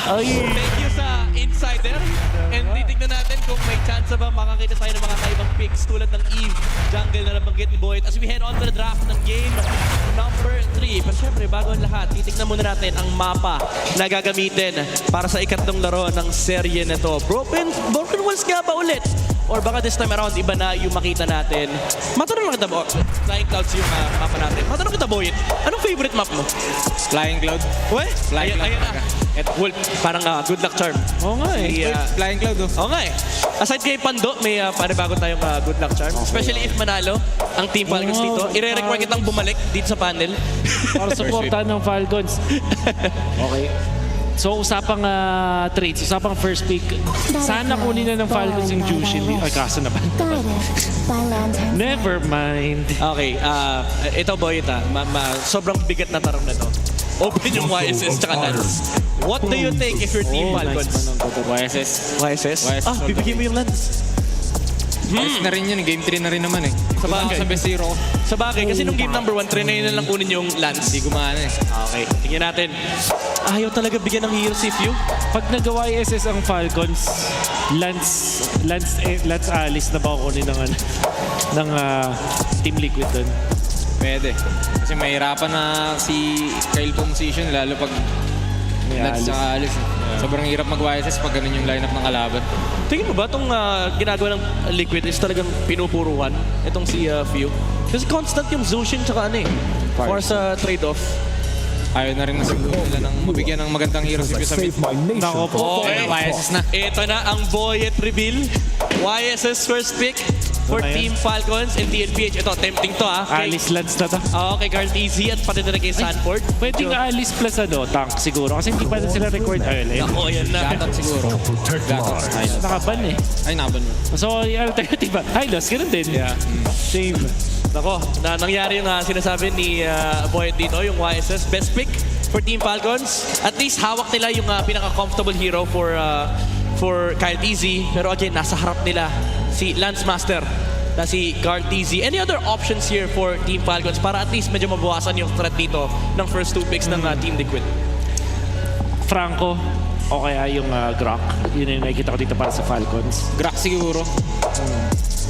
Ay. Thank you sa insider. And titignan natin kung may chance ba makakita tayo ng mga kaibang picks tulad ng Eve, jungle na nabanggit ni Boyd. As we head on to the draft ng game number 3. Pero syempre, bago ang lahat, titignan muna natin ang mapa na gagamitin para sa ikatlong laro ng serye na to. Broken Walls nga ba ulit? Or baka this time around, iba na yung makita natin. Matanong lang kita, Flying Clouds yung mapa natin. Matanong kita, Boyd, anong favorite map mo? Flying Cloud. What? Flying Ayun Cloud. na. Wolf, parang good luck charm. Oo nga eh. Flying Cloud, oh. Oo nga eh. Aside kay Pando, may panibago tayong good luck charm. Especially if manalo ang Team Falcons dito. Ire-require kitang bumalik dito sa panel. Para supportahan ng Falcons. Okay. So, usapang trades, usapang first pick. Sana kunin na ng Falcons yung Jushin. Ay, kaso naman. Never mind. Okay, ito boy, sobrang bigat na tarong na to. Open yung YSS tsaka Lance. What do you think if you're Team Falcons? YSS. YSS? YSS. Bibigyan mo yung Lance. Ayos na rin yun. Game 3 na rin naman eh. Sabagay. Sa best zero. Sabagay, kasi nung game number 1, trinay na lang kunin yung Lance. Hindi gumana eh. Okay, tingnan natin. Ayaw talaga bigyan ng hero si Few. Pag nagawa ISS ang Falcons, Lance Alice na ba kunin ng Team Liquid doon? Pwede. Kasi mahirapan na si Kyle position lalo pag Lance sa Alice. Sobrang hirap mag-YSS pag ganun yung lineup ng kalaban. Tingin mo ba itong ginagawa ng Liquid is talagang pinupuruhan itong si Few? Kasi constant yung Zushin tsaka for sa trade-off. Ayaw na rin na siguro nila ng mabigyan ng magandang hero si Few sa mid. Nako po. Okay, YSS na. Ito na ang Boyet reveal. YSS first pick for Ito na Team Falcons and TNPH. Ito, tempting to Alice Lance na to. Okay, Carl Easy at pati na rin kay Sanford. Pwede nga Alice plus tank siguro. Kasi hindi pa na sila record. Ayun. Ako, yan na. Gatot siguro. Gatot. Nakaban eh. Ay, naban mo. So, yung alternative, Hylos, ganun din. Yeah. Same. Nako, nangyari yung sinasabi ni Boyet dito, yung YSS best pick for Team Falcons. At least hawak nila yung pinaka-comfortable hero for Kyle Easy. Pero again, nasa harap nila si Lance Master na si Carl Easy. Any other options here for Team Falcons para at least medyo mabawasan yung threat dito ng first 2 picks ng Team Liquid? Franco o kaya yung Grok. Yun yung nakikita ko dito para sa Falcons. Grok siguro.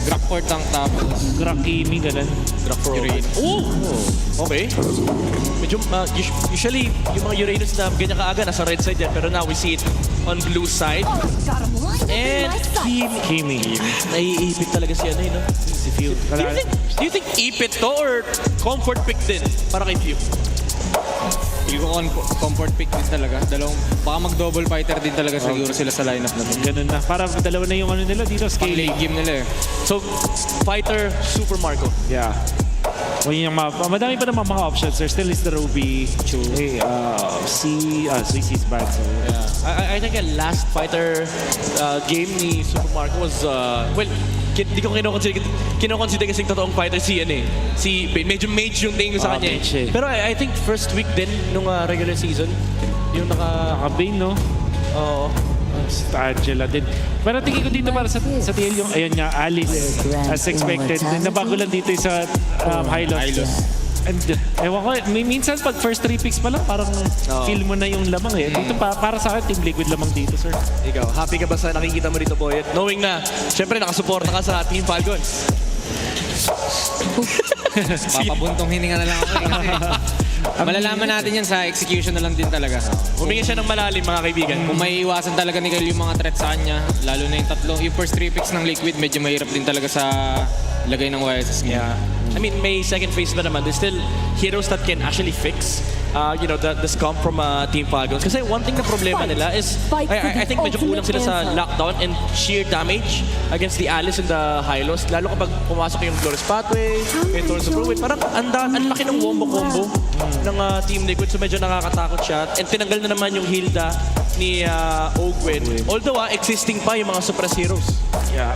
Grok for tank tapos. Grok Kimi, ganun. Grok for Urain. Oh! Okay. Medyo, usually, yung mga Uranus na ganyan kaaga, nasa red side yan. Pero now we see it on blue side. And Kimi. naiipit talaga si no? Si Few. Do you think ipit to or comfort pick din para kay Few? Hindi ko comfort pick din talaga. Baka mag-double fighter din talaga siguro sila sa lineup na to. Ganun na. Para dalawa na yung nila dito. Pang Scaling. late game nila eh. So, fighter, Super Marco. Yeah. O yung madami pa naman mga options. There still is the Ruby. CC's bad. So, I think the last fighter game ni Super Marco was, hindi ko kinoconsider kasing totoong fighter si medyo mage yung tingin ko sa kanya. Mage eh. Pero I think first week din nung regular season, yung Naka-Bane, no? Oo. Angela din. Pero tingin ko dito para sa TL yung, ayun nga, Alice. As expected. Nabago lang dito yung sa Hylos. And ewan ko, minsan pag first 3 picks pa lang, parang feel mo na yung lamang eh. Dito para sa akin, Team Liquid lamang dito, sir. Ikaw, happy ka ba sa nakikita mo dito, Boyet? Knowing na, syempre nakasuporta ka sa Team Falcons. Papabuntong hininga na lang ako. Malalaman natin yan sa execution na lang din talaga. Humingi siya ng malalim, mga kaibigan. Kung may iwasan talaga ni Kyle yung mga threat sa kanya, lalo na yung first 3 picks ng Liquid, medyo mahirap din talaga sa lagay ng YSS niya. Yeah. I mean, may second phase ba naman? There's still heroes that can actually fix the scum from Team Falcons. Kasi one thing na problema nila is, I think medyo kulang sila sa lockdown and sheer damage against the Alice and the Hylos. Lalo kapag pumasok yung Glorious Pathway, yung Torrents of Ruin. Parang ang laki ng wombo-combo ng Team Liquid. So medyo nakakatakot siya. And tinanggal na naman yung Hilda ni Ogwen. Although existing pa yung mga suppress heroes. Yeah.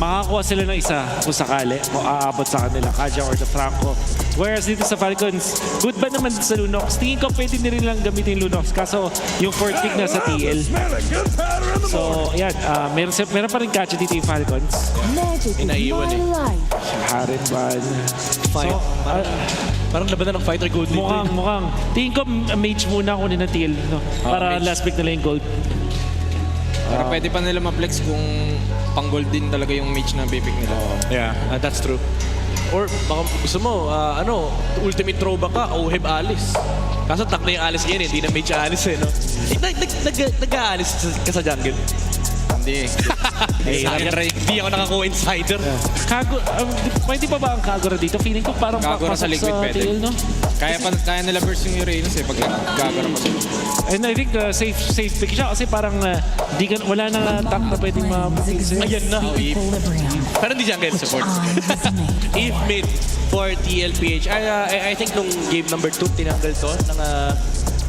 Makakuha sila ng isa kung sakali. Kung aabot sa kanila, Kaja or the Franco. Whereas dito sa Falcons, good ba naman sa Lunox? Tingin ko pwede na rin lang gamitin Lunox. Kaso yung 4th pick na sa TL. So, yan. Meron pa rin Kaja dito yung Falcons. Inaiwan eh. Harenban. Fine. So, Parang laban na ng fighter gold dito. Mukhang. Tingin ko mage muna kunin ng TL, no? Para mage. last pick nila yung gold. Pero pwede pa nila ma-flex kung pang-gold din talaga yung mage na pipick nila. Yeah, that's true. Or baka gusto mo, ultimate throwback ka, Oheb Alice. Kaso tak na yung Alice ngayon, hindi na mage Alice eh, no? Nag-aalis ka sa jungle. Hindi. Hindi ako nakakuha insider. Pwede pa ba ang Kagura dito? Feeling ko parang Kagura sa papasok liquid pwede. TL, no? Kaya nila burst yung Uranus eh pag nag-gagara pa sila. And I think safe pick siya kasi parang wala nang tank na pwedeng ma-fix. Ayan na. Pero hindi jungle support. Eve mid for TLPH. I think nung game number 2, tinanggal to ng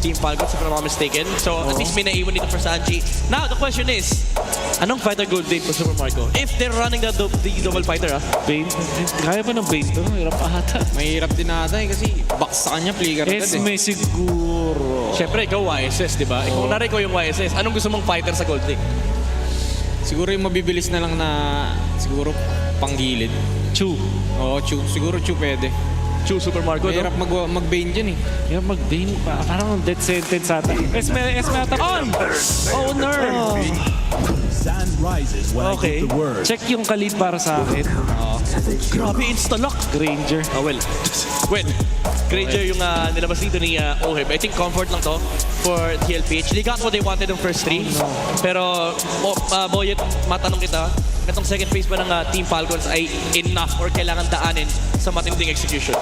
Team Falcons, if I'm not mistaken. So, at least may naiwan dito for Sanji. Now, the question is, anong fighter gold date for Super Marco? If they're running the double fighter, Bane. Kaya ba ng Bane to? Hirap ata. Mahirap din ata eh kasi box sa kanya, flicker agad eh. Esme siguro. Siyempre, ikaw YSS, di ba? Kung nari ko yung YSS, anong gusto mong fighter sa gold league? Siguro yung mabibilis na lang na siguro panggilid. Chu. Oo, Chu. Siguro Chu pwede. Chu Super Marco, Mahirap mag-Bane dyan eh. Hirap mag-Bane. Parang death sentence ata. Esme ata. On! Owner! Sun rises when Okay. I give the word. Check yung kalid para sa akin. Grabe, insta-lock. Granger. Well, Granger yung nilabas dito ni Oheb. I think comfort lang to for TLPH. They got what they wanted in first 3. Pero, Boyet, matanong kita, itong second phase ba ng Team Falcons ay enough or kailangan daanin sa matinding execution?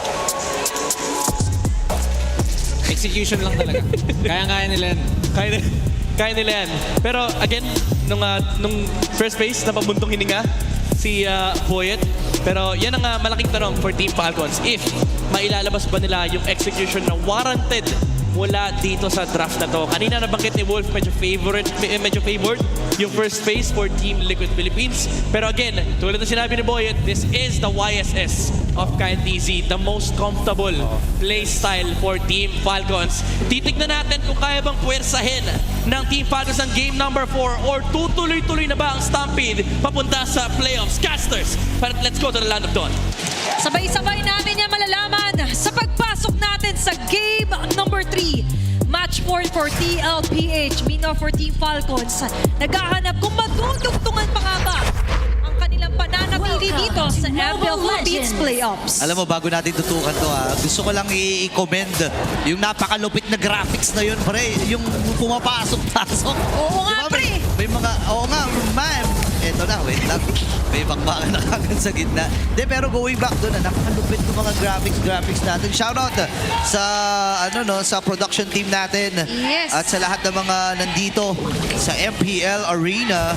Execution lang talaga. Kaya nila yan. Kaya nila yan. Pero again, nung first phase, napabuntong hininga si Boyet. Pero yan ang malaking tanong for Team Falcons. If mailalabas ba nila yung execution na warranted mula dito sa draft na to. Kanina nabanggit ni Wolf, medyo favored yung first phase for Team Liquid Philippines. Pero again, tulad na sinabi ni Boyet, this is the YSS of Kyle TZ, the most comfortable play style for Team Falcons. Titignan natin kung kaya bang puwersahin ng Team Falcons ang game number 4 or tutuloy-tuloy na ba ang Stampede papunta sa playoffs. Casters, but let's go to the Land of Dawn. Sabay-sabay natin yan malalaman sa pagpasok natin sa game number 3. Match 4 for TLPH, Mino for Team Falcons. Naghahanap kung madudugtungan pa nga ba ang kanilang pananatili dito sa MPL Philippines Playoffs. Alam mo, bago natin tutukan to gusto ko lang i-commend yung napakalupit na graphics na yun, pre. Yung pumapasok-pasok. Oo nga, Diba, pre. May mga, oo nga, ma'am. Eto na, wait lang. May bakbakan na kagad sa gitna. De, pero going back doon, napakalupit ng mga graphics natin. Shoutout sa, sa production team natin. Yes. At sa lahat ng mga nandito sa MPL Arena.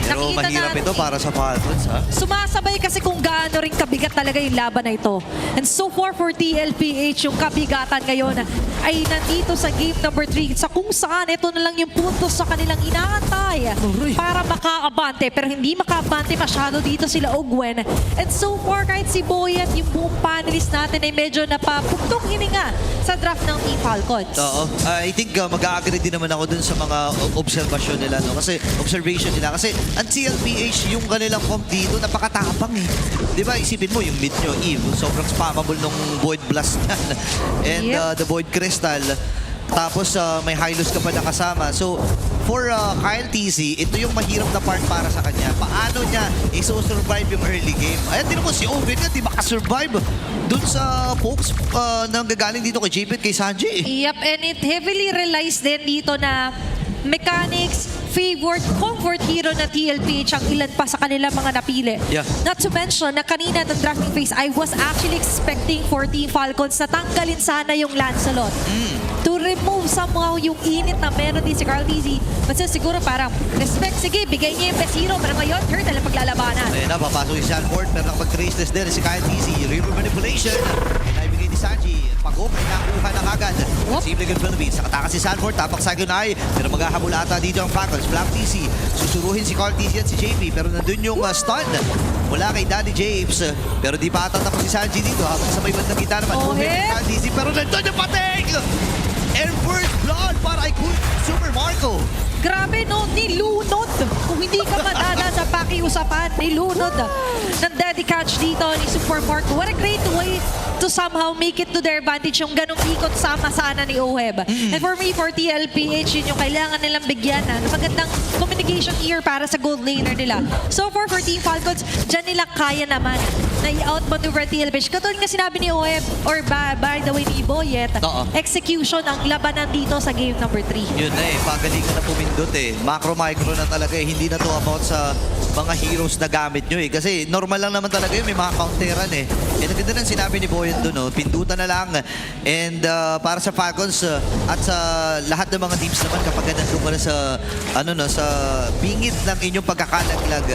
Pero Nakita mahirap natin. ito para sa Falcons, ha? Sumasabay kasi kung gaano rin kabigat talaga yung laban na ito. And so far for TLPH, yung kabigatan ngayon ay nandito sa game number 3 sa kung saan ito na lang yung puntos sa kanilang inaantay para makaabante. Pero hindi makaabante masyado dito sila Ogwen. And so far kahit si Boyet, yung buong panelist natin ay medyo napapuntong hininga sa draft ng Team Falcons. Oo. I think mag-a-agree din naman ako dun sa mga observation nila, no? Observation nila. Kasi ang TLPH, yung kanilang comp dito, napakatapang eh. Di ba? Isipin mo, yung mid nyo, Eve, sobrang spammable nung Void Blast and Yep. the Void Crystal. Tapos may Hylos ka pa na kasama. So, for Kyle TZ, ito yung mahirap na part para sa kanya. Paano niya iso-survive yung early game? Ayan, din mo si Owen nga, di makasurvive dun sa folks na gagaling dito kay JP at kay Sanji. Yep, and it heavily relies din dito na mechanics, favored, comfort hero na TLPH ang ilan pa sa kanila mga napili. Yeah. Not to mention na kanina ng drafting phase, I was actually expecting for Team Falcons na tanggalin sana yung Lancelot. To remove somehow yung init na meron din si Carl TZ. Kasi siguro parang, respect, sige, bigay niya yung best hero. Pero ngayon, turn na lang paglalabanan. Ayan na, papasok yung Sanford, pero nakapag-traceless din si Kyle TZ. River manipulation. Naibigay ni Sanji. Pag-up ay nakuha na kagad. Simple good Philippines. Nakatakas si Sanford, tapak second eye. Pero maghahabol ata dito ang Falcons. Black TC. Susuruhin si Carl TZ at si JP. Pero nandun yung stun mula kay Danny James. Pero di pa ata tapos si Sanji dito. Habang sa may bandang kita naman. Moving ni Carl TZ. Pero nandun yung pating! And first blood para kay Super Marco. Grabe no, nilunod. Kung hindi ka madada sa package pakiusapan, nilunod ng Daddy Catch dito ni Super Marco. What a great way to somehow make it to their advantage yung ganong ikot sama sana ni Oheb. And for me, for TLPH, yun yung kailangan nilang bigyan na magandang communication here para sa gold laner nila. So far for Team Falcons, dyan nila kaya naman na i-outmaneuver TLPH. Katulad nga sinabi ni Oheb, or by the way ni Boyet, Oo. execution ang labanan dito sa game number 3. Yun na pagalingan na pumindot Macro-micro na talaga hindi na to about sa mga heroes na gamit nyo Kasi normal lang naman talaga yun, may mga counteran And ang ganda ng sinabi ni Boyan doon, pindutan na lang. And para sa Falcons at sa lahat ng mga teams naman kapag nandun ka na sa, sa bingit ng inyong pagkakalaglag,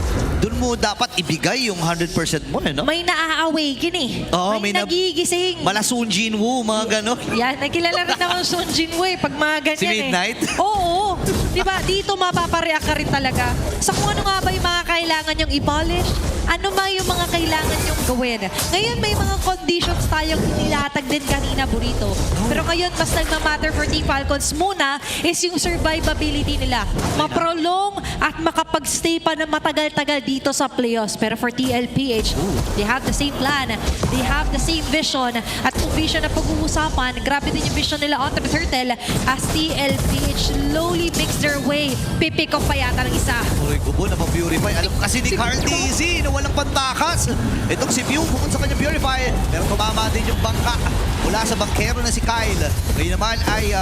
doon mo dapat ibigay yung 100% mo, no? May naa-awaken Oo, may may nagigising. Mala Sun Jinwoo, mga gano'n. Yan, nakilala rin naman Sun Jinwoo pag mga ganyan Si Midnight? Oo. Diba, dito mapapareact ka rin talaga. Sa kung ano nga ba yung mga kailangan yung i-polish, ano ba yung mga kailangan yung gawin. Ngayon may mga conditions tayong inilatag din kanina, Burrito. Pero ngayon, mas nagmamatter for Team Falcons muna is yung survivability nila. Maprolong at makapag-stay pa na matagal-tagal dito sa playoffs. Pero for TLPH, they have the same plan. They have the same vision. At kung vision na pag-uusapan, grabe din yung vision nila on the turtle as TLPH slowly makes their way. Pipick up pa yata ng isa. Uy, gubo na pa-purify. Alam mo kasi ni Carl Dizzy na walang pantakas. Itong si Pew bukod sa kanyang purify, pero tumama din yung bangka mula sa bangkero na si Kyle. Ngayon naman ay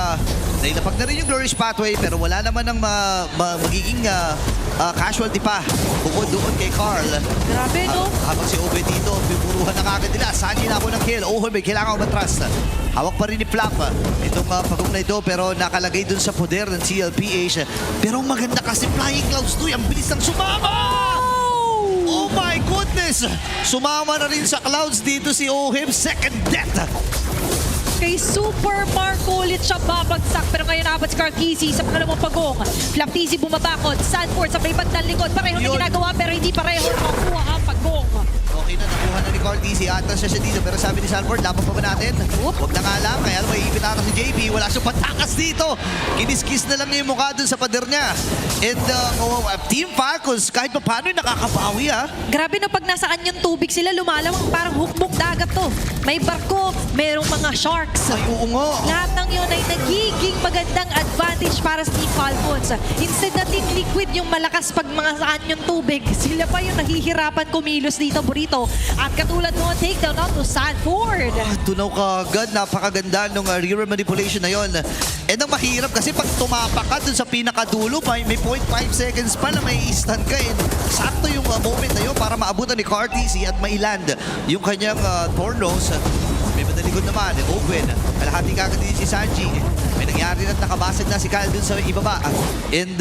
nailapag na rin yung Glorious Pathway pero wala naman ng magiging casualty pa bukod doon kay Carl. Grabe, no? Habang si Obe dito, pinuruhan na kagad nila. Sanji na ako ng kill. May kailangan ko matras. Hawak pa rin ni Flap itong pagong na ito pero nakalagay dun sa poder ng CLPH. Pero maganda kasi Flying Clouds 2. Ang bilis ng sumama! Oh my goodness! Sumama na rin sa Clouds dito si Oheb. Second death! Kay Super Marco ulit siya babagsak. Pero ngayon abot si Carkisi sa pangalawang pagong. Flaptizi bumabakod. Sanford sa may bandang likod. Pareho na Yun. ginagawa pero hindi pareho makuha ang pagong. Okay na, nakuha na ni Carl Dizzy. Atas siya dito. Pero sabi ni Sanford, laban pa ba natin? Huwag na nga lang. Kaya may ipit ata si JP. Wala siyang patakas dito. Kiniskis na lang niya yung mukha dun sa pader niya. And Team Falcons, kahit pa paano nakakabawi Grabe no, pag nasa kanyang tubig sila, lumalawang parang hukbok dagat to. May barko, merong mga sharks. Ay, oo nga. Lahat ng yun ay nagiging magandang advantage para sa Team Falcons. Instead na Team Liquid yung malakas pag mga saan yung tubig, sila pa yung nahihirapan kumilos dito, Burrito. At katulad mo, takedown on to Sanford. Tunaw ka agad, napakaganda nung rear manipulation na yon. And ang mahirap kasi pag tumapak ka dun sa pinakadulo, may 0.5 seconds pa na may instant ka. And sakto yung moment na yun para maabutan ni Cartesi at mailand yung kanyang Tornos. May madalikod naman, Owen. Kalahati kagad din si Sanji. May nangyari na nakabasag na si Kyle dun sa ibaba. And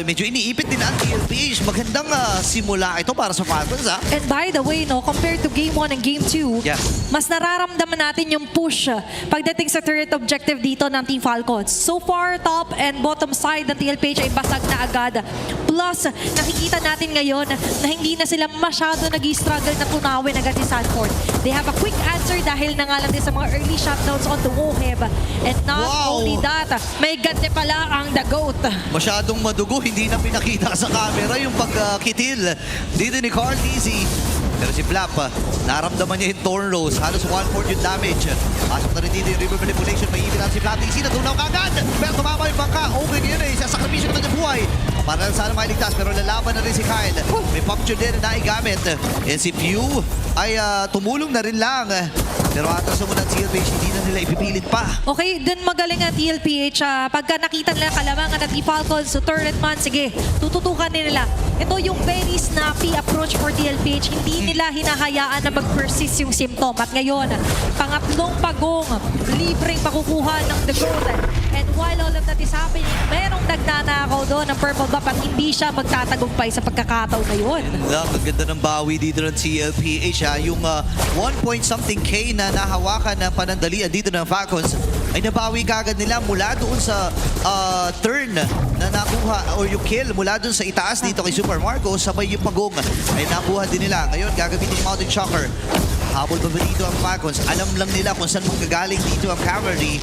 medyo iniipit din ang TLPH. Magandang simula ito para sa Falcons And by the way, no, compared to Game 1 and Game 2, Yeah. mas nararamdaman natin yung push pagdating sa third objective dito ng Team Falcons. So far, top and bottom side ng TLPH ay basag na agad. Plus, nakikita natin ngayon na hindi na sila masyado nag-struggle na tunawin agad ni Sanford. They have a quick answer dahil na nga lang din sa mga early shutdowns on the Woheb. And not Wow! only that, may gante pala ang The Goat. Masyadong madugo, hindi na pinakita sa camera yung pagkitil dito ni Carl Dizzy. Pero si Flap, naramdaman niya yung Tornos. Halos 1/4 yung damage. Pasok na rin dito yung river manipulation. May ibig si Flap Dizzy. Natunaw kagad. Pero tumama yung bangka. Okay yun sasakripisyo naman yung buhay. Para sana mailigtas. Pero lalaban na rin si Kyle. May puncture din na naigamit. And si Pew ay tumulong na rin lang. Pero atas naman ang CLPH, hindi na nila ipipilit pa. Okay, dun magaling ang TLPH. Pagka nakita nila kalamangan ng Team Falcons sa turret man, sige, tututukan nila. Ito yung very snappy approach for TLPH. Hindi nila hinahayaan na mag-persist yung symptom. At ngayon, pangatlong pagong, libreng pakukuha ng The Gold. And while all of that is happening, merong nagnanakaw doon ng purple buff at hindi siya magtatagumpay sa pagkakataon na yun. Ang ganda ng bawi dito ng CLPH. Yung 1-point-something K na nahawakan ng panandalian dito ng Falcons ay nabawi kagad nila mula doon sa turn na nakuha or yung kill mula doon sa itaas dito kay Super Marco. Sabay yung pagong ay nakuha din nila. Ngayon gagamitin yung Mountain Shocker. Habol ba dito ang Falcons? Alam lang nila kung saan manggagaling dito ang cavalry.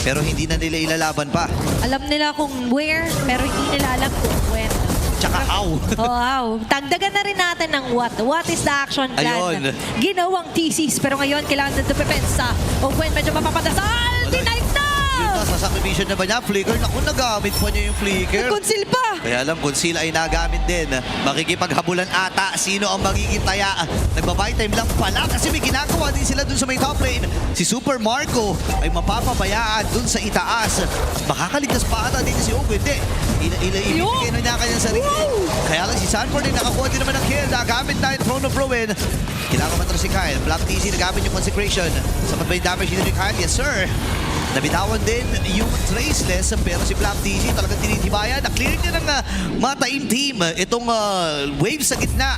Pero hindi na nila ilalaban pa. Alam nila kung where, pero hindi nila alam kung when. tsaka how. Wow. Tagdagan na rin natin ng what. What is the action plan? Ayun. Ginawang thesis, pero ngayon kailangan na dupepensa. Owen, medyo mapapadasal. Denied na! Yun na, sa sakripisyon na ba niya? Flicker, naku, nagamit pa niya yung flicker. Conceal pa. Kaya alam, conceal ay nagamit din. Makikipaghabulan ata. Sino ang magiging taya? Nagbabay time lang pala kasi may ginagawa din sila dun sa may top lane. Si Super Marco ay mapapabayaan dun sa itaas. Makakaligtas pa ata din si Ogo. Hindi. Ibibigay na niya kanyang sarili. Kaya lang si Sanford ay nakakuha din naman ng kill. Nagamit na yung Throne of Ruin. Kailangan matras si Kyle. Black TC nagamit yung Consecration. Sa may damage dito ni Kyle. Yes, sir. Nabitawan din yung Traceless pero si Black TC talagang tinitibayan. Na-clear niya ng Mataim team itong wave sa gitna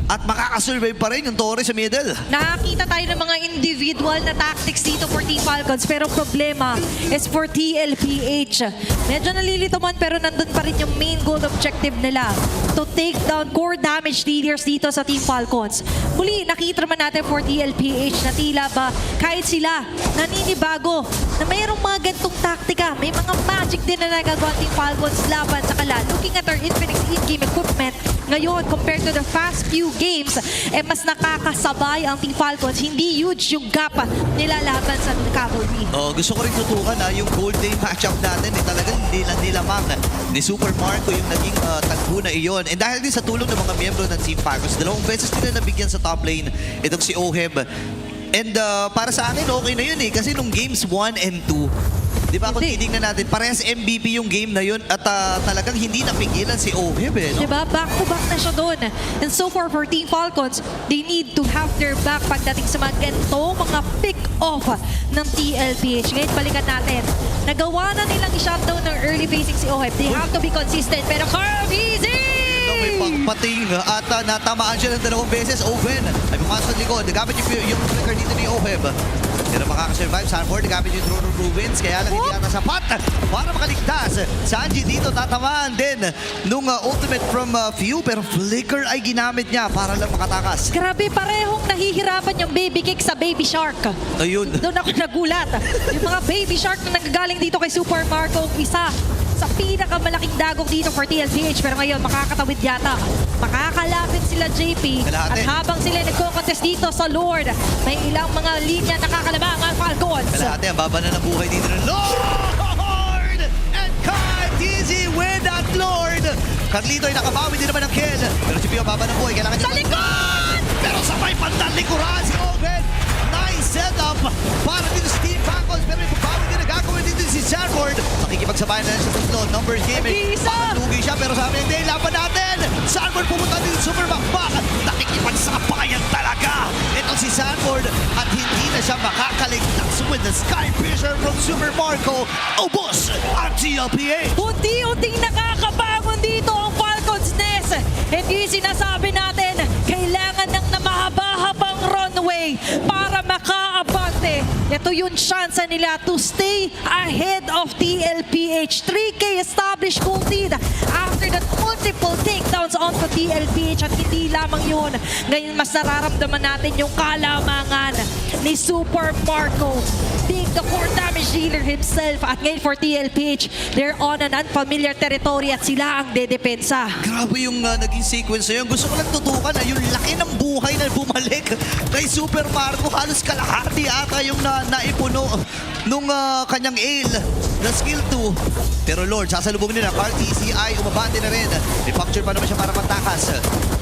at makakasurvive pa rin yung Torre sa middle. Nakakita tayo ng mga individual na tactics dito for Team Falcons, pero problema is for TLPH. Medyo nalilito man pero nandun pa rin yung main goal objective nila to take down core damage leaders dito sa Team Falcons. Muli, nakita naman natin for TLPH na tila ba kahit sila naninibago na mayroong mga gantong taktika, may mga magic din na nagagawa Team Falcons laban sa kala. Looking at our Infinix in-game equipment, ngayon compared to the past few games, mas nakakasabay ang Team Falcons. Hindi huge yung gap nila laban sa Cavalry. Gusto ko rin tutukan yung Gold Day matchup natin. Talagang nilamang ni Super Marco yung naging tagpo na iyon. And dahil din sa tulong ng mga miyembro ng Team Falcons, 2 beses nila nabigyan sa top lane itong si Oheb. And para sa akin, okay na yun kasi nung games 1 and 2, di ba kung titignan natin, parehas MVP yung game na yun at talagang hindi napigilan si Oheb no? Diba? Back to back na siya doon. And so far for Team Falcons, they need to have their back pagdating sa mga ganito, mga pick-off ng TLPH. Ngayon, balikan natin. Nagawa na nilang i-shutdown ng early facing si Oheb. They have to be consistent. Pero Carl Easy! May pangpating at natamaan siya ng 2 beses. Open ay pumasok sa likod. Nagamit yung flicker dito ni Oheb. Pero makakasurvive. Sanford nagamit yung Throne of Ruins. Kaya lang hindi yata sapat para makaligtas. Sanji dito tatamaan din nung ultimate from Few. Pero flicker ay ginamit niya para lang makatakas. Grabe, parehong nahihirapan yung baby kick sa baby shark. Ayun. Doon ako nagulat. Yung mga baby shark na nanggagaling dito kay Super Marco, isa sa pinakamalaking dagok dito for TLPH. Pero ngayon, makakatawid yata. Makakalapit sila JP. Kalahati. At habang sila nagko-contest dito sa Lord, may ilang mga linya nakakalabang ang Falcons. Kalahati ang baba na ng buhay dito ng Lord! And Kai TZ with that Lord! Carlito ay nakabawi din naman ng kill. Pero si Pio baba ng buhay. Kailangan niya... Sa likod! Pero sa may pantalikuran si Owen. Nice setup para dito sa Team Falcons. Pero yung babawi din na gagawin dito si Sanford. Makikipagsabayan na sa tatlo. Numbers game. Nag-iisa! Lugi siya pero sabi niya, hindi, laban natin. Sanford pumunta din super backback. Nakikipagsabayan talaga. Ito si Sanford at hindi na siya makakaligtas with the Sky Fisher from Super Marco. Ubos ang TLPH. Unti-unting nakakabangon dito ang Falcons Nest. Hindi sinasabi natin, kailangan ng na mahaba-habang runway para makaabante. Ito yung chance nila to stay ahead of TLPH. 3K established goal lead after that multiple takedowns onto TLPH. At hindi lamang yun. Ngayon mas nararamdaman natin yung kalamangan ni Super Marco being the core damage dealer himself. At ngayon for TLPH, they're on an unfamiliar territory at sila ang dedepensa. Grabe yung naging sequence na yun. Gusto ko lang tutukan yung laki ng buhay na bumalik kay Super Marco. Halos kalahati ata yung naipuno nung kanyang ale na skill 2. Pero Lord, sasalubungin nila. Carl TCI, umabante na rin. May puncture pa naman siya para pantakas.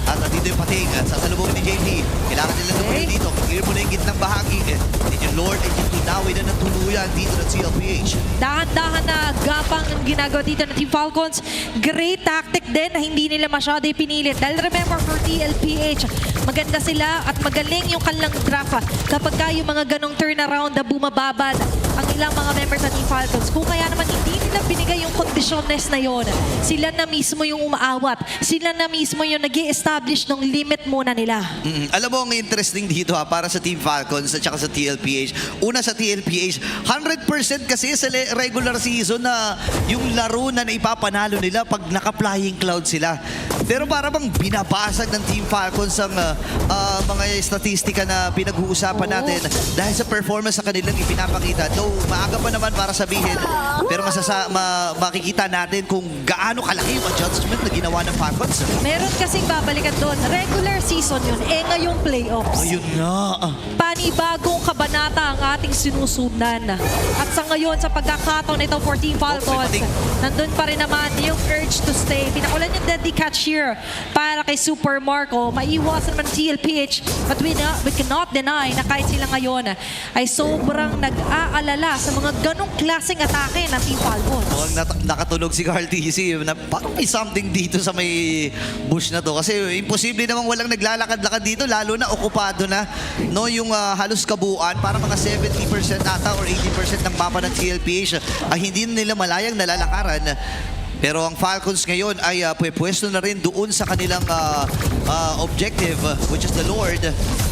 At nandito yung pating. Sasalubungin ni JP. Kailangan nila naman dito. Clear mo na yung gitnang bahagi. Then yung Lord, ay tunawin na ng tuluyan dito ng CLPH. Dahan-dahan na gapang ang ginagawa dito ng Team Falcons. Great tactic din na hindi nila masyado pinilit. Dahil remember for TLPH, maganda sila at magaling yung kanilang draft kapag yung mga ganong turnaround na bumababad ang ilang mga members ng Team Falcons. Kung kaya naman hindi nila binigay yung conditionless na yon, sila na mismo yung umaawat. Sila na mismo yung nag-i-establish ng limit muna nila. Alam mo, ang interesting dito para sa Team Falcons at saka sa TLPH. Una sa TLPH, 100% kasi sa regular season na yung laro na naipapanalo nila pag naka-flying cloud sila. Pero para bang binabasag ng Team Falcons ang mga statistika na pinag-uusapan natin dahil sa performance sa kanilang ipinapakita. Though maaga pa naman para sabihin, pero makikita natin kung gaano kalaki yung adjustment na ginawa ng Falcons. Meron kasing babalikan doon. Regular season yun. Ngayong playoffs. Ayun nga. Panibagong kabanata ang ating sinusundan. At sa ngayon, sa pagkakataon nito for Team Falcons, nandun pa rin naman yung urge to stay. Pinakulan yung deadly catch here para kay Super Marco. Maiwasan naman TLPH, but we cannot deny na kahit sila ngayon ay sobrang nag-aalala sa mga ganong klaseng atake ng Team Falcons. Mukhang nakatunog si Carl TC na parang may something dito sa may bush na to. Kasi imposible namang walang naglalakad-lakad dito, lalo na okupado na. No, yung halos kabuuan, para mga 70% ata or 80% ng mapa ng TLPH ay hindi nila malayang nalalakaran. Pero ang Falcons ngayon ay pwesto na rin doon sa kanilang objective, which is the Lord.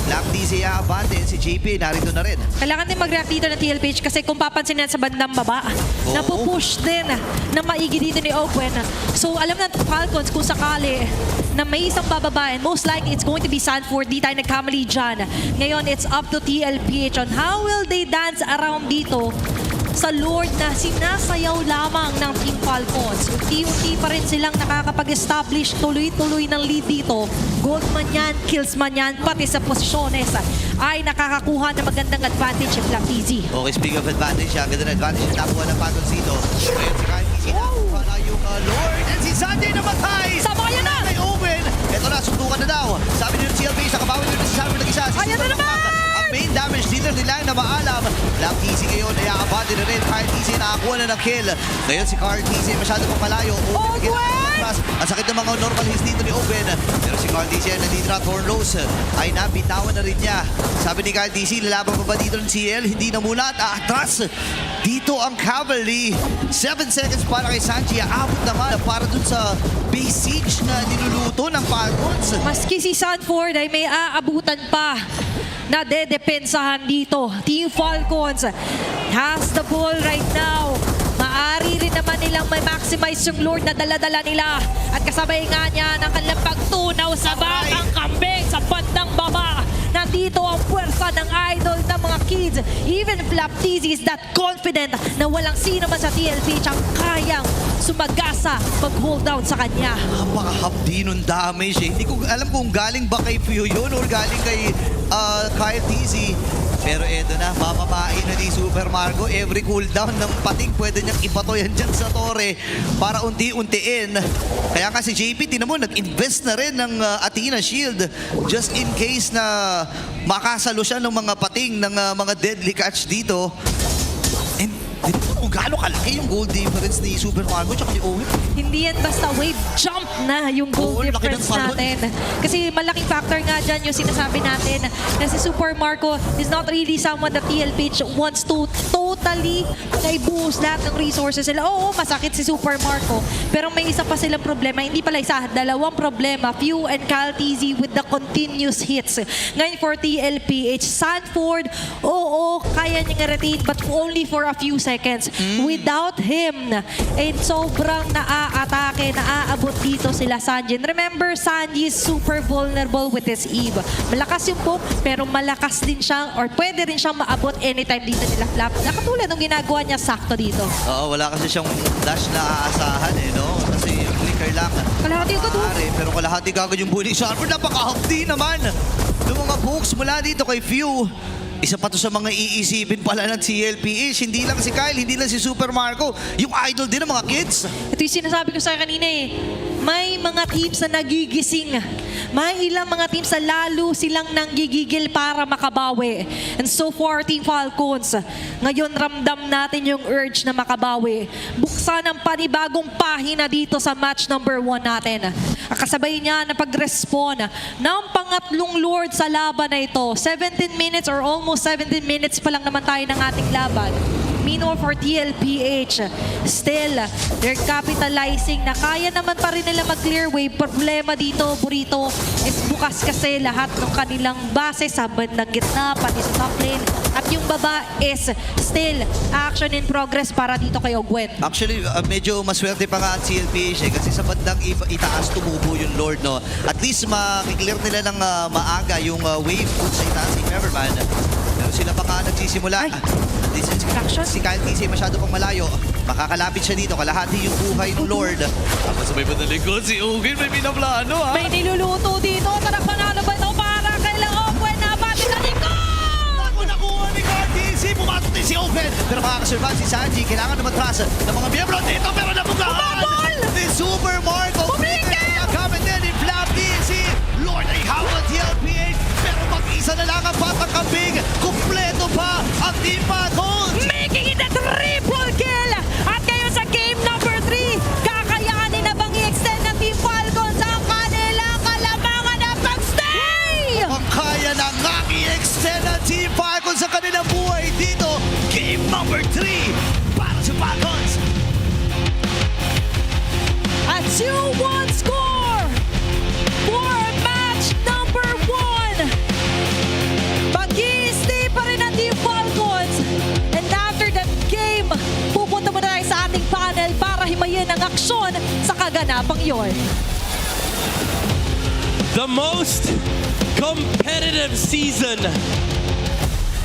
Black DC abante, si JP narito na rin. Kailangan din mag-react dito ng TLPH kasi kung papansin natin sa bandang baba, napupush din na maigi dito ni Owen. So alam na Falcons kung sakali na may isang bababain, most likely it's going to be Sanford. Di tayo nagkamali dyan. Ngayon, it's up to TLPH on how will they dance around dito sa Lord na sinasayaw lamang ng Team Falcons. Unti-unti pa rin silang nakakapag-establish tuloy-tuloy ng lead dito. Gold man yan, kills man yan, pati sa posisyones ay nakakakuha ng magandang advantage si Black TZ. Okay, speak of advantage, ang ganda na advantage na nakuha ng Falcons dito. Ngayon si Kyle TC nakuha na yung Lord, and si Sanjay namatay! Sama kayo na! Kay Owen! Ito na, sundukan na daw. Sabi nyo ng CLB, sa kabawi nyo si Sanford nag-isa. Ayan na naman! Ang main damage dito nila na maalam. Black TC ngayon ay aabante na rin. Carl TC nakakuha na ng kill. Ngayon si Carl TC masyado pang malayo. Ang sakit ng mga normal hits dito ni Owen. Pero si Carl TC ay nandito na Thornrose ay nabitawan na rin niya. Sabi ni Carl TC, lalaban pa ba dito ng CL? Hindi na muna at atras. Dito ang Cavalry. 7 seconds para kay Sanji. Aabot naman para dun sa base siege na niluluto ng Falcons. Maski si Sanford ay may aabutan pa na dedepensahan dito. Team Falcons has the ball right now. Maari rin naman nilang may maximize yung Lord na dala-dala nila. At kasabay nga niya ng kanilang pagtunaw sa batang kambing sa bandang baba. Nandito ang puwersa ng idol ng mga kids. Even Flap TZ is that confident na walang sino man sa TLP ang kayang sumagasa mag-hold down sa kanya. Napakahapdi nung damage eh. Hindi ko alam kung galing ba kay Pio yun or galing kay Kyle TZ. Pero eto na, mamamain na ni Super Marco. Every cooldown ng pating pwede niyang ipatoyan dyan sa torre para unti-untiin. Kaya nga si JP, tinan mo, nag-invest na rin ng Athena Shield just in case na makasalo siya ng mga pating ng mga deadly catch dito. And tinan mo kung gaano kalaki yung gold difference ni Super Marco tsaka ni Owen. Hindi yan basta wave jump na yung goal Oo, laki difference ng falon. natin. Kasi malaking factor nga dyan yung sinasabi natin na si Super Marco is not really someone that TLPH wants to totally naibuhos lahat ng resources sila. Oo, masakit si Super Marco. Pero may isa pa silang problema. Hindi pala isa, dalawang problema. Few and Kyle TZ with the continuous hits. Ngayon for TLPH, Sanford, oo, kaya niya retain but only for a few seconds. Without him, and sobrang naaatake, naaabot dito sila Sanjin. Remember, Sanji is super vulnerable with his Eve. Malakas yung poke, pero malakas din siya, or pwede rin siyang maabot anytime dito nila Flap. Nakatulad ng ginagawa niya sakto dito. Oo, wala kasi siyang dash na aasahan eh, no? Kasi yung flicker lang. Kalahati agad, oh. Maaari, pero kalahati kagad yung bully. Sanford, napakahapdi naman ng mga pokes mula dito kay Few. Isa pa to sa mga iisipin pala ng TLPH. Hindi lang si Kyle, hindi lang si Super Marco. Yung idol din ng mga kids. Ito yung sinasabi ko sa kanina eh. May mga teams na nagigising. May ilang mga teams na lalo silang nanggigigil para makabawi. And so far, Team Falcons, ngayon ramdam natin yung urge na makabawi. Buksan ang panibagong pahina dito sa match number 1 natin. Kasabay niya na pag-respawn ng pangatlong Lord sa laban na ito. 17 minutes or almost 17 minutes pa lang naman tayo ng ating laban. Meanwhile for TLPH, still, they're capitalizing na kaya naman pa rin nila mag-clear wave. Problema dito, Burrito, is bukas kasi lahat ng kanilang base sa bandang gitna, pati sa top lane. At yung baba is still action in progress para dito kay Ogwen. Actually, medyo maswerte pa nga ang CLPH kasi sa bandang itaas tumubo yung Lord, no? At least makiklear nila ng maaga yung wave kung sa itaas si Feverman. Pero sila pa nga nagsisimula. Ay. At least Action. si Kyle TC masyado pang malayo. Makakalapit siya dito. Kalahati yung buhay ng Lord. Tapos sabay pa ng likod si Ugin. May pinaplano, ha? May niluluto dito. Tarak panalo ba ito para kay Ogwen na pati sa likod? Ako nakuha ni Kyle TC. Pumasok din si Open. Pero makakasurvive si Sanji. Kailangan naman tras ng mga miyembro dito. Pero nabugahan ni Super Marco. Gamit din ni Flap TC. Lord ay hawal TLPH. Pero mag-isa na lang ang batang kambing. Kumpleto pa ang Team Falcons. Making it a triple kill! At ngayon sa game number 3, kakayanin na bang i-extend ng Team Falcons ang kanilang kalamangan na pag-stay? Ang kaya na nga i-extend ang Team Falcons sa kanilang buhay dito. Game number 3 para sa Falcons. A 2-1 score for match number 1. Mag-i-stay pa rin ang Team Falcons. And after that game, pupunta muna tayo sa ating panel para himayin ang aksyon sa kaganapang yon. The most competitive season.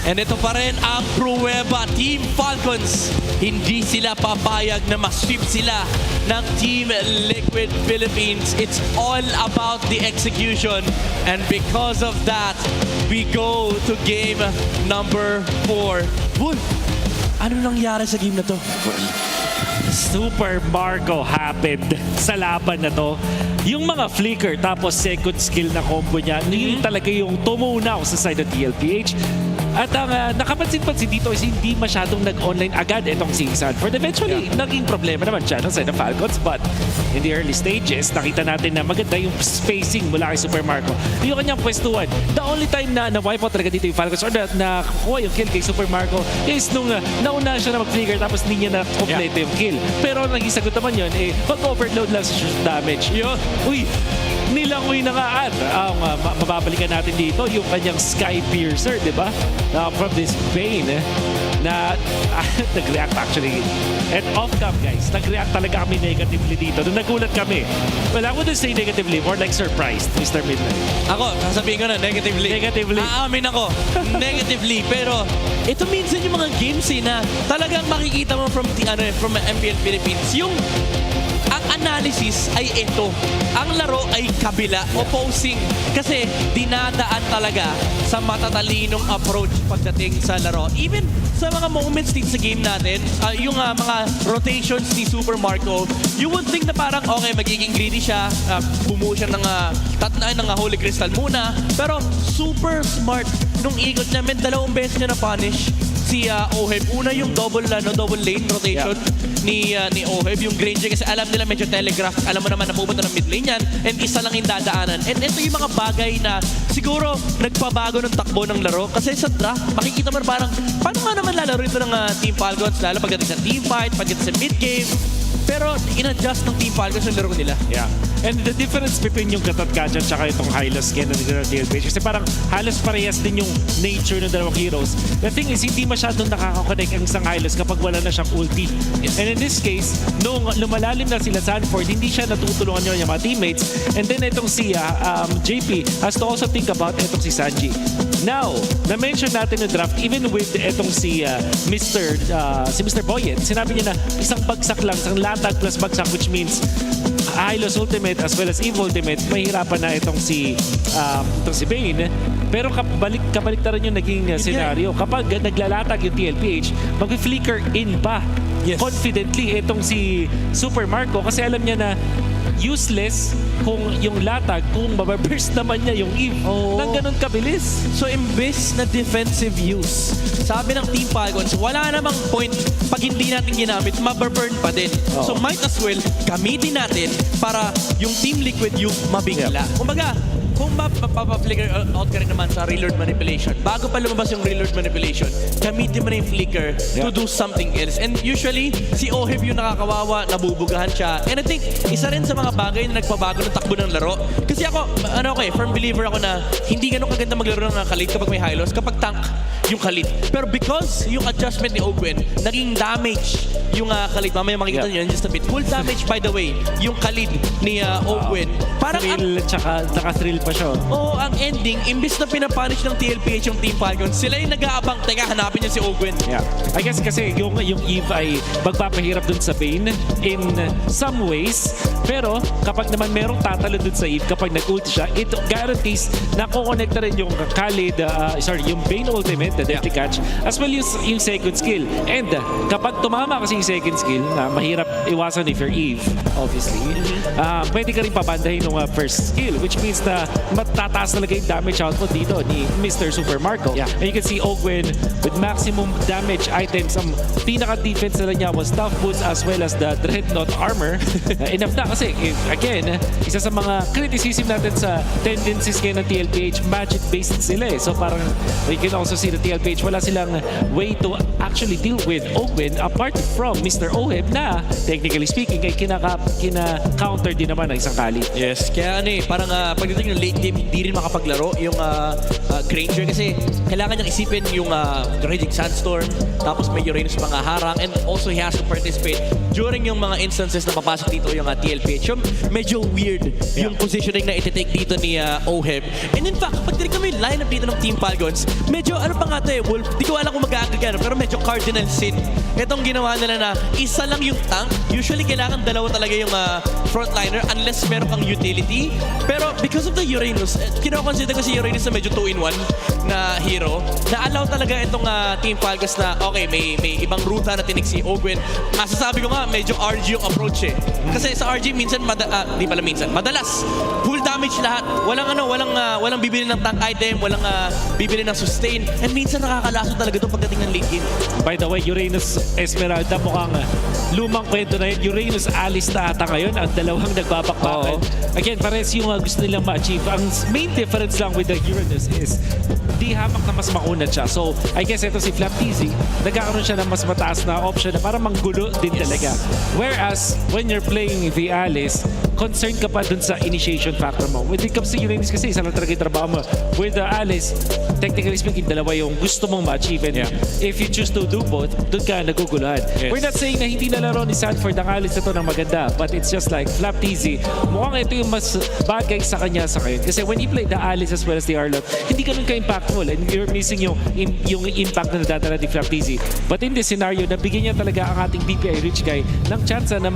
And ito pa rin ang pruweba, Team Falcons. Hindi sila papayag na ma-sweep sila ng Team Liquid Philippines. It's all about the execution. And because of that, we go to game number 4. Wolf, ano nangyari sa game na to? Super Marco happened sa laban na to. Yung mga flicker tapos second skill na combo niya, yun talaga yung tumunaw sa side ng TLPH. At ang nakapansin-pansin dito is hindi masyadong nag-online agad itong si Sanford. Eventually, naging problema naman siya ng side ng Falcons. But in the early stages, nakita natin na maganda yung spacing mula kay Super Marco. Yung kanyang pwestuhan. The only time na na-wipe out talaga dito yung Falcons or na kuha yung kill kay Super Marco is nung nauna siya na mag-flicker tapos hindi niya na-complete yung kill. Pero naging sagot naman yun, pag-overload lang sa shoot damage. Yun, uy, nilangoy na nga at mababalikan natin dito yung kanyang Sky Piercer, di ba? From this Bane na nag-react actually. And off-cam guys, nag-react talaga kami negatively dito. Nung nagulat kami. Well, I wouldn't say negatively, more like surprised, Mr. Midnight. Ako, sasabihin ko na, negatively. Negatively. Aamin ako, negatively. Pero ito minsan yung mga games na talagang makikita mo from MPL Philippines. Yung ang analysis ay ito. Ang laro ay kabila, opposing. Kasi dinadaan talaga sa matatalinong approach pagdating sa laro. Even sa mga moments din sa game natin, yung mga rotations ni Super Marco, you would think na parang okay, magiging greedy siya, bumuo siya ng Holy Crystal muna. Pero super smart nung ikot niya. May 2 beses niya na-punish si Oheb. Una yung double lane rotation ni Oheb, yung Granger, kasi alam nila medyo telegraph, alam mo naman na pupunta ng mid lane yan, and isa lang yung dadaanan. And ito yung mga bagay na siguro nagpabago ng takbo ng laro, kasi sa draft, makikita mo na parang, paano nga naman lalaro ito ng Team Falcons, lalo pagdating sa team fight, pagdating sa mid game, pero in-adjust ng Team Falcons yung laro nila. Yeah. And the difference between yung Katatkajan tsaka itong Hylos skin na nila ng TLPH, kasi parang halos parehas din yung nature ng dalawang heroes. The thing is, hindi masyadong nakakakonect ang isang Hylos kapag wala na siyang ulti. And in this case, nung lumalalim na sila Sanford, hindi siya natutulungan niya yung mga teammates. And then itong si JP has to also think about itong si Sanji. Now, na-mention natin yung draft, even with itong si Mr. Boyet, sinabi niya na isang bagsak lang, isang latag plus bagsak, which means Hylos Ultimate as well as Eve Ultimate, mahirapan na itong si Bane. Pero kabaliktaran yung naging scenario. Kapag naglalatag yung TLPH, mag-flicker in pa. Yes. Confidently itong si Super Marco kasi alam niya na useless kung yung latag, kung mababurst naman niya yung Eve nang ganun kabilis. So imbes na defensive use, sabi ng Team Falcons, wala namang point pag hindi natin ginamit, mababurn pa din. So might as well gamitin natin para yung Team Liquid yung mabigla. Kumbaga, kung mapapa-flicker out ka rin naman sa reload manipulation, bago pa lumabas yung reload manipulation, gamitin mo na yung flicker to do something else. And usually, si Oheb yung nakakawawa, nabubugahan siya. And I think, isa rin sa mga bagay na nagpabago ng takbo ng laro. Kasi ako, firm believer ako na hindi ganun kaganda maglaro ng Khalid kapag may high loss, kapag tank yung Khalid. Pero because yung adjustment ni Ogwen, naging damage yung Khalid. Mamaya makikita nyo in just a bit. Full damage, by the way, yung Khalid ni Ogwen. Parang Thrill, tsaka naka-thrill pa siya. Oo, ang ending, imbis na pinapunish ng TLPH yung Team Falcons, sila yung nag-aabang, teka, hanapin niya si Ogwen. Yeah. I guess kasi yung Eve ay magpapahirap dun sa Bane in some ways. Pero kapag naman merong tatalo dun sa Eve, kapag nag-ult siya, it guarantees na kukonekta rin yung Khalid, yung Bane ultimate, the Deathly Catch, as well yung second skill. And kapag tumama kasi yung second skill, na mahirap iwasan if you're Eve, obviously, pwede ka rin pabandahin ng first skill, which means na matataas talaga yung damage output dito ni Mr. Super Marco. Yeah. And you can see Ogwen with maximum damage items. Ang pinaka-defense na niya was Tough Boots as well as the Dreadnought Armor. Enough na kasi, again, isa sa mga criticism natin sa tendencies ngayon ng TLPH, magic-based sila eh. So parang, you can also see the TLPH, wala silang way to actually deal with Ogwen apart from Mr. Oheb na, technically speaking, ay kina-counter din naman ng isang Khalid. Yes, kaya parang pagdating ng late game, hindi rin makapaglaro yung Granger kasi kailangan niyang isipin yung Raging Sandstorm, tapos may Uranus mga harang, and also he has to participate during yung mga instances na papasok dito yung TLPH. Yung medyo weird yung positioning na iti-take dito ni Oheb. And in fact, pag tinignan mo yung lineup dito ng Team Falcons, medyo ano pa nga ito Wolf, di ko alam kung mag-aagag pero medyo cardinal sin. Itong ginawa nila na isa lang yung tank. Usually kailangan dalawa talaga yung frontliner unless meron kang utility. Pero because of the Uranus, kino-consider ko si Uranus na medyo 2-in-1 na hero, na-allow talaga itong Team Falcons na okay, may ibang ruta na tinig si Ogwen. Masasabi ko nga, medyo RG yung approach eh. Kasi sa RG minsan, madalas, full damage lahat. Walang bibili ng tank item, walang bibili ng sustain, and minsan nakakalaso talaga itong pagdating ng late game. By the way, Uranus Esmeralda mukhang lumang kwento na yun. Uranus Alice na ata ngayon, ang dalawang nagbabakbakan. Again, pares yung gusto nilang ma-achieve. Ang main difference lang with the Uranus is di hamak na mas makunat siya. So, I guess ito si Flaptizi, nagkakaroon siya ng mas mataas na option na para manggulo din talaga. Whereas, when you're playing the Alice, concerned ka pa dun sa initiation factor mo. When it comes to Uranus kasi, isa lang talaga yung trabaho mo. With the Alice, technically speaking, dalawa yung gusto mong ma-achieve. And if you choose to do both, dun ka naguguluhan. Yes. We're not saying na hindi nalaro ni Sanford ang Alice na to ng maganda, but it's just like Flaptizi, mukhang ito yung mas bagay sa kanya sa ngayon. Kasi when you play the Alice as well as the Arlot, hindi ganun ka-impactful and you're missing yung impact na nadadala ni Flaptizi. But in this scenario, nabigyan niya talaga ang ating DPI Rich Guy ng chance na